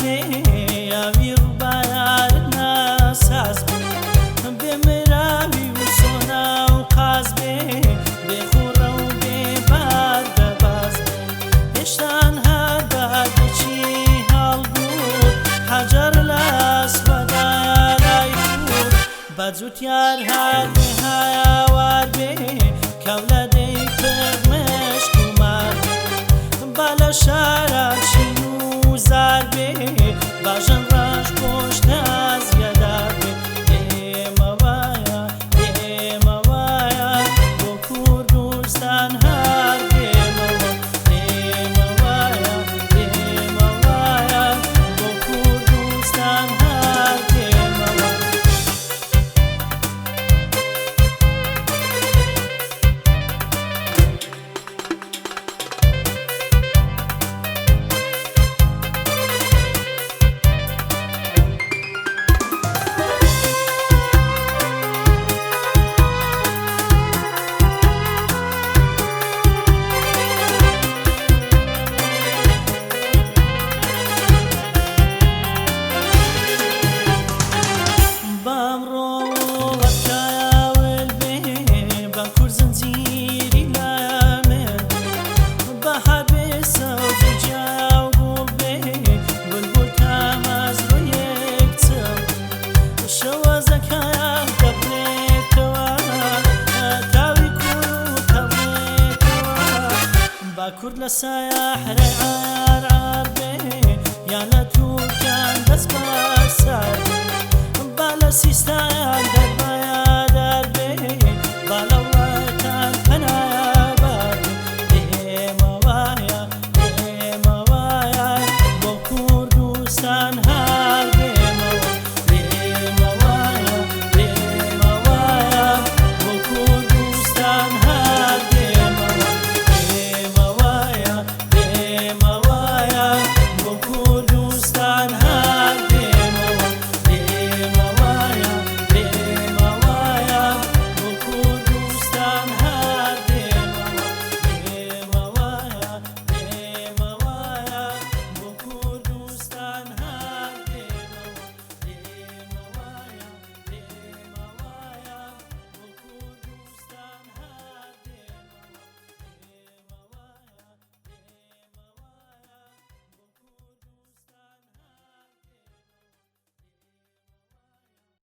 بێ یاوی ڕووبارت ناساز بێ بێ مراوی و سۆنا و قاز بێ بێ خوڕە و بێ بار دەباز بێ هێشتان هەردادەچی هەڵبوو حەجەر لە ئەسپەدایە لای کوور بەجووتیار هەردێ هایاوار بێ کەولە دەی کرد مشک و مار با لە شارە چین و زار بێ باژن ڕەش پۆشتە زیادار بێ ئێمە وایە ئێمە وایە بۆ کوردستان هەر دێمەوە ئێمە وایە ئێمە وایە بۆ کوردستان هەر دێمەوە کورد لە سایە حرەی